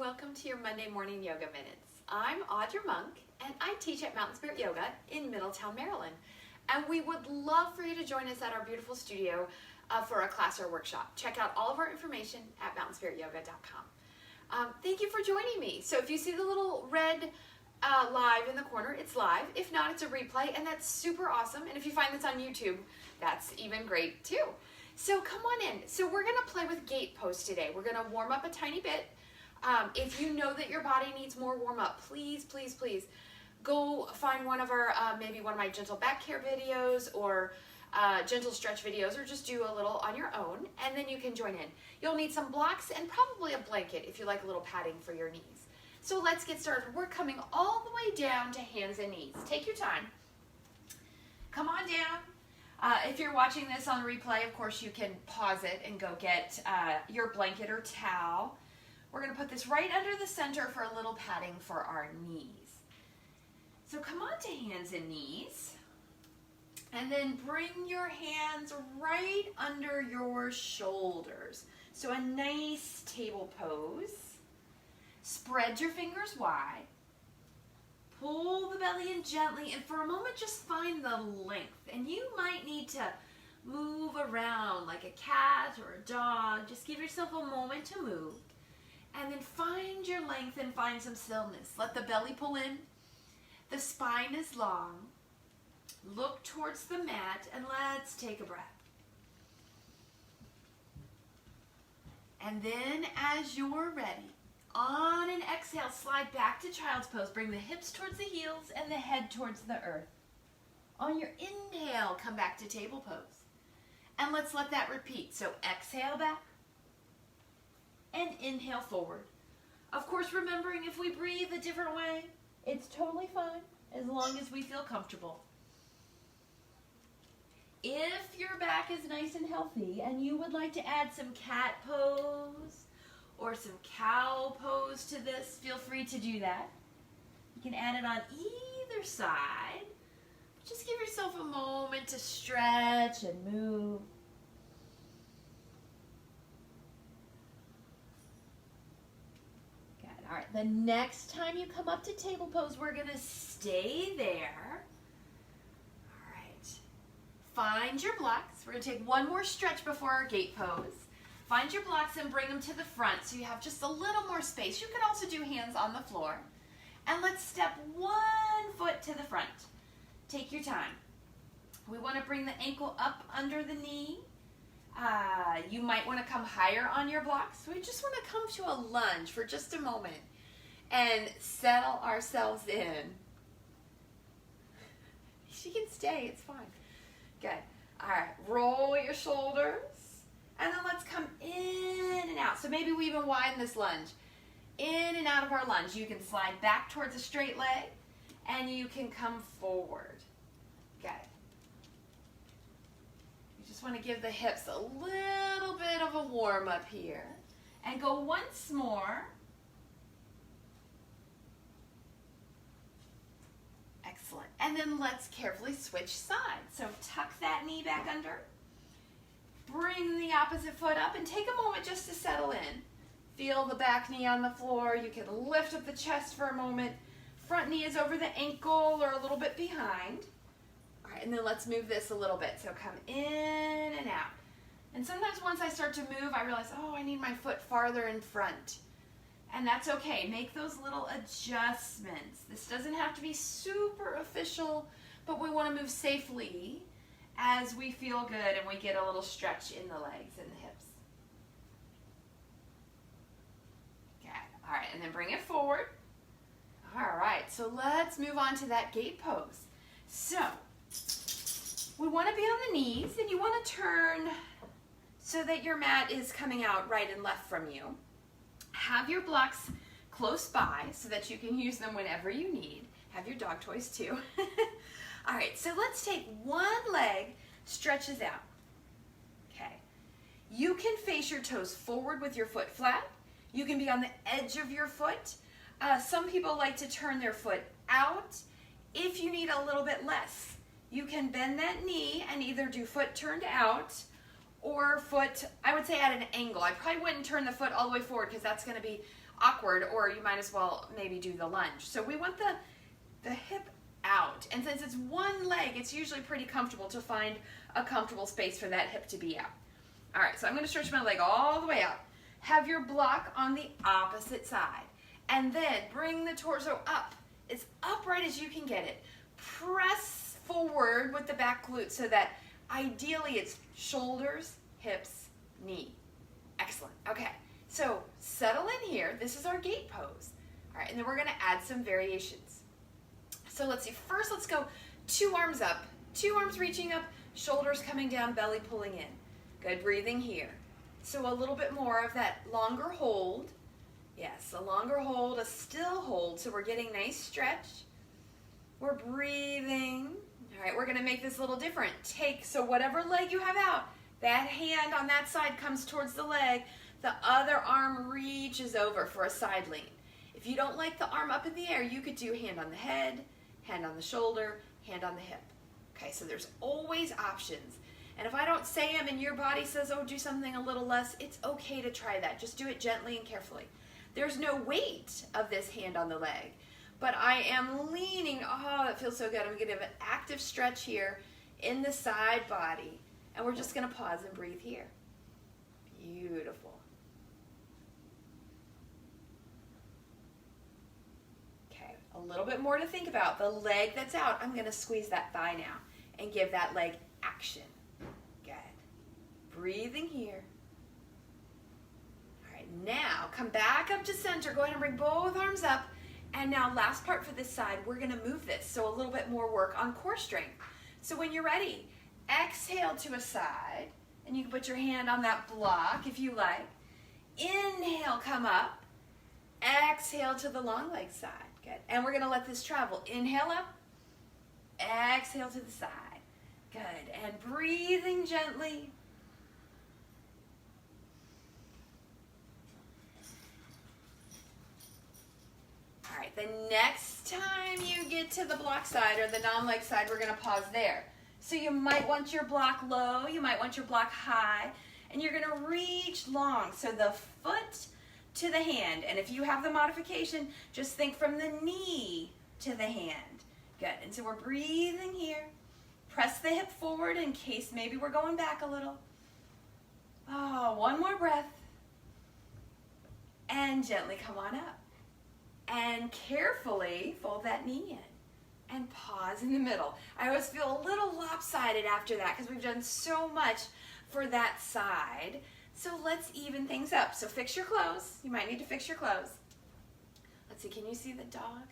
welcome to your Monday morning yoga minutes. I'm Audra Monk and I teach at Mountain Spirit Yoga in Middletown, Maryland. And we would love for you to join us at our beautiful studio for a class or workshop. Check out all of our information at mountainspirityoga.com. Thank you for joining me. So if you see the little red live in the corner, it's live. If not, it's a replay, and that's super awesome. And if you find this on YouTube, that's even great too. So come on in. So we're gonna play with gate pose today. We're gonna warm up a tiny bit. If you know that your body needs more warm up, please, please, please go find one of our, maybe one of my gentle back care videos or gentle stretch videos, or just do a little on your own, and then you can join in. You'll need some blocks and probably a blanket if you like a little padding for your knees. So let's get started. We're coming all the way down to hands and knees. Take your time. Come on down. If you're watching this on replay, of course, you can pause it and go get your blanket or towel. We're going to put this right under the center for a little padding for our knees. So come on to hands and knees. And then bring your hands right under your shoulders. So a nice table pose. Spread your fingers wide. Pull the belly in gently, and for a moment just find the length. And you might need to move around like a cat or a dog. Just give yourself a moment to move. And then find your length and find some stillness. Let the belly pull in. The spine is long. Look towards the mat and let's take a breath. And then as you're ready, on an exhale, slide back to child's pose. Bring the hips towards the heels and the head towards the earth. On your inhale, come back to table pose. And let's let that repeat. So exhale back and inhale forward. Of course, remembering if we breathe a different way, it's totally fine as long as we feel comfortable. If your back is nice and healthy and you would like to add some cat pose or some cow pose to this, feel free to do that. You can add it on either side. Just give yourself a moment to stretch and move. Good. All right, the next time you come up to table pose, we're gonna stay there. All right. Find your blocks. We're gonna take one more stretch before our gate pose. Find your blocks and bring them to the front so you have just a little more space. You can also do hands on the floor. And let's step one foot to the front. Take your time. We want to bring the ankle up under the knee. You might want to come higher on your blocks. We just want to come to a lunge for just a moment and settle ourselves in. She can stay, it's fine. Good. All right, roll your shoulders. And then let's come in and out. So maybe we even widen this lunge. In and out of our lunge. You can slide back towards a straight leg and you can come forward. Good. You just want to give the hips a little bit of a warm up here. And go once more. Excellent. And then let's carefully switch sides. So tuck that knee back under. Bring the opposite foot up and take a moment just to settle in. Feel the back knee on the floor. You can lift up the chest for a moment. Front knee is over the ankle or a little bit behind. All right, and then let's move this a little bit. So come in and out. And sometimes once I start to move, I realize, oh, I need my foot farther in front. And that's okay. Make those little adjustments. This doesn't have to be super official, but we want to move safely as we feel good and we get a little stretch in the legs and the hips. Okay, all right, and then bring it forward. All right, so let's move on to that gate pose. So, we want to be on the knees, and you want to turn so that your mat is coming out right and left from you. Have your blocks close by so that you can use them whenever you need. Have your dog toys too. All right, so let's take one leg, stretches out. Okay. You can face your toes forward with your foot flat. You can be on the edge of your foot. Some people like to turn their foot out. If you need a little bit less, you can bend that knee and either do foot turned out or foot, I would say at an angle. I probably wouldn't turn the foot all the way forward because that's going to be awkward, or you might as well maybe do the lunge. So we want the hip out. And since it's one leg, it's usually pretty comfortable to find a comfortable space for that hip to be out. All right, so I'm going to stretch my leg all the way out. Have your block on the opposite side. And then bring the torso up, as upright as you can get it. Press forward with the back glute so that ideally it's shoulders, hips, knee. Excellent. Okay, so settle in here. This is our gate pose. All right, and then we're going to add some variations. So let's see. First, let's go 2 arms up, 2 arms reaching up, shoulders coming down, belly pulling in. Good, breathing here. So a little bit more of that longer hold. Yes, a longer hold, a still hold, so we're getting nice stretch. We're breathing. All right, we're going to make this a little different. So whatever leg you have out, that hand on that side comes towards the leg. The other arm reaches over for a side lean. If you don't like the arm up in the air, you could do hand on the head, hand on the shoulder, hand on the hip. Okay, so there's always options. And if I don't say them and your body says, oh, do something a little less, it's okay to try that. Just do it gently and carefully. There's no weight of this hand on the leg, but I am leaning. Oh, that feels so good. I'm going to have an active stretch here in the side body, and we're just going to pause and breathe here. Beautiful. Okay, a little bit more to think about. The leg that's out, I'm going to squeeze that thigh now and give that leg action. Good. Breathing here. Now, come back up to center. Go ahead and bring both arms up. And now, last part for this side, we're going to move this. So a little bit more work on core strength. So when you're ready, exhale to a side. And you can put your hand on that block if you like. Inhale, come up. Exhale to the long leg side. Good. And we're going to let this travel. Inhale up. Exhale to the side. Good. And breathing gently. All right, the next time you get to the block side or the non-leg side, we're going to pause there. So you might want your block low, you might want your block high, and you're going to reach long. So the foot to the hand, and if you have the modification, just think from the knee to the hand. Good, and so we're breathing here. Press the hip forward in case maybe we're going back a little. Oh, one more breath. And gently come on up. And carefully fold that knee in and pause in the middle. I always feel a little lopsided after that because we've done so much for that side. So let's even things up. So fix your clothes. You might need to fix your clothes. Let's see, can you see the dog?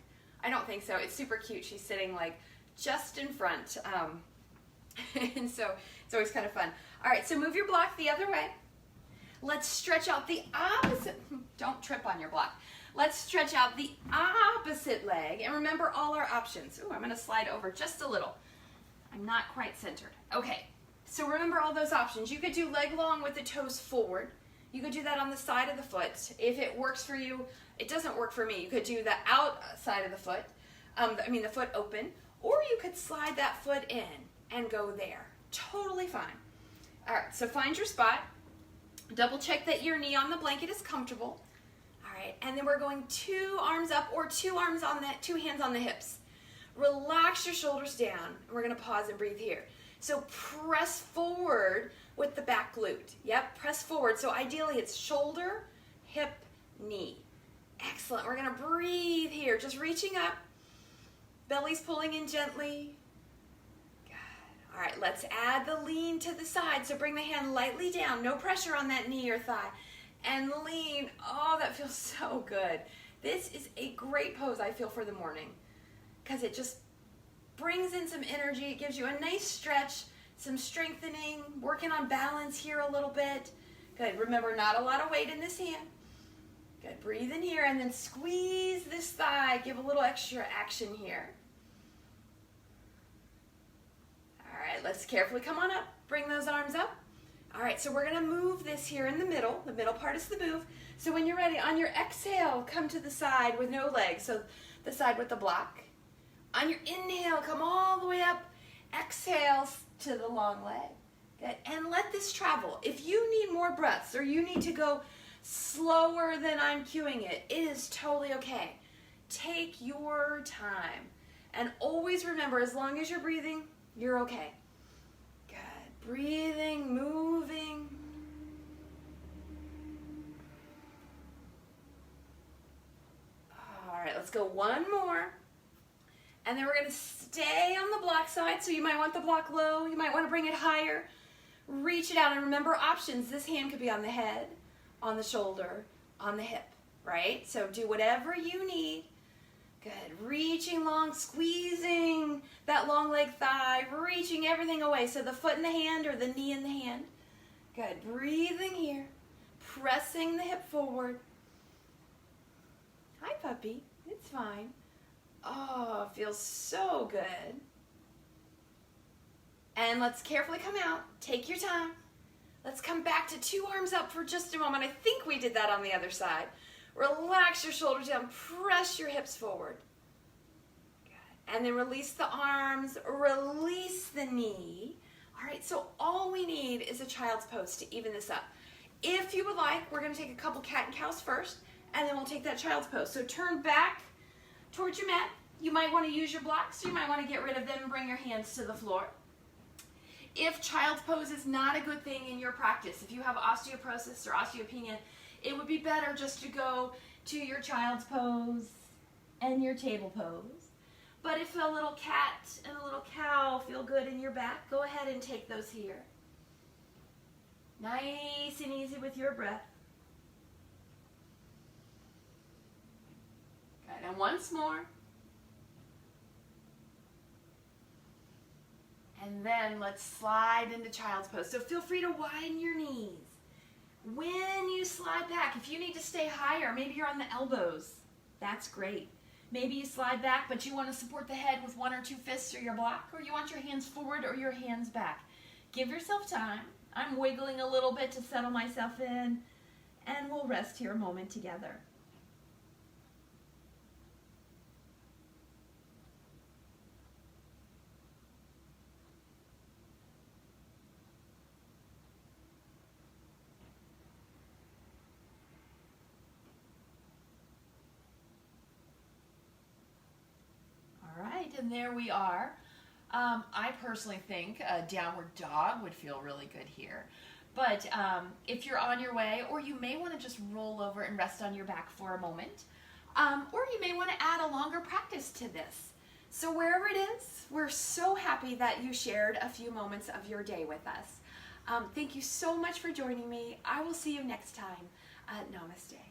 I don't think so. It's super cute. She's sitting like just in front. And so it's always kind of fun. All right, so move your block the other way. Let's stretch out the opposite. Don't trip on your block. Let's stretch out the opposite leg. And remember all our options. Ooh, I'm going to slide over just a little. I'm not quite centered. Okay, so remember all those options. You could do leg long with the toes forward. You could do that on the side of the foot. If it works for you, it doesn't work for me. You could do the outside of the foot, the foot open, or you could slide that foot in and go there. Totally fine. All right, so find your spot. Double check that your knee on the blanket is comfortable. All right, and then we're going 2 arms up or 2 hands on the hips. Relax your shoulders down. And we're going to pause and breathe here. So press forward with the back glute. Yep, press forward. So ideally it's shoulder, hip, knee. Excellent. We're going to breathe here. Just reaching up. Belly's pulling in gently. Good. All right, let's add the lean to the side. So bring the hand lightly down. No pressure on that knee or thigh. And lean. Oh, that feels so good. This is a great pose, I feel, for the morning because it just brings in some energy. It gives you a nice stretch, some strengthening, working on balance here a little bit. Good. Remember, not a lot of weight in this hand. Good. Breathe in here and then squeeze this thigh. Give a little extra action here. All right, let's carefully come on up. Bring those arms up. All right, so we're going to move this here in the middle. The middle part is the move. So when you're ready, on your exhale, come to the side with no legs. So the side with the block. On your inhale, come all the way up. Exhale to the long leg. Good. And let this travel. If you need more breaths or you need to go slower than I'm cueing it. It is totally okay. Take your time. And always remember, as long as you're breathing, you're okay. Good. Breathing, moving. All right, let's go one more. And then we're going to stay on the block side. So you might want the block low. You might want to bring it higher. Reach it out. And remember options. This hand could be on the head, on the shoulder, on the hip, right? So do whatever you need. Good. Reaching long, squeezing that long leg thigh, reaching everything away. So the foot in the hand or the knee in the hand. Good. Breathing here. Pressing the hip forward. Hi, puppy. It's fine. Oh, feels so good. And let's carefully come out. Take your time. Let's come back to 2 arms up for just a moment. I think we did that on the other side. Relax your shoulders down. Press your hips forward. Good. And then release the arms. Release the knee. All right, so all we need is a child's pose to even this up. If you would like, we're going to take a couple cat and cows first, and then we'll take that child's pose. So turn back towards your mat. You might want to use your blocks. You might want to get rid of them and bring your hands to the floor. If child's pose is not a good thing in your practice, if you have osteoporosis or osteopenia, it would be better just to go to your child's pose and your table pose. But if a little cat and a little cow feel good in your back, go ahead and take those here. Nice and easy with your breath. Good, and once more. And then let's slide into child's pose. So feel free to widen your knees. When you slide back, if you need to stay higher, maybe you're on the elbows, that's great. Maybe you slide back, but you want to support the head with 1 or 2 fists or your block, or you want your hands forward or your hands back. Give yourself time. I'm wiggling a little bit to settle myself in, and we'll rest here a moment together. And there we are. I personally think a downward dog would feel really good here. But if you're on your way, or you may want to just roll over and rest on your back for a moment, or you may want to add a longer practice to this. So wherever it is, we're so happy that you shared a few moments of your day with us. Thank you so much for joining me. I will see you next time. Namaste.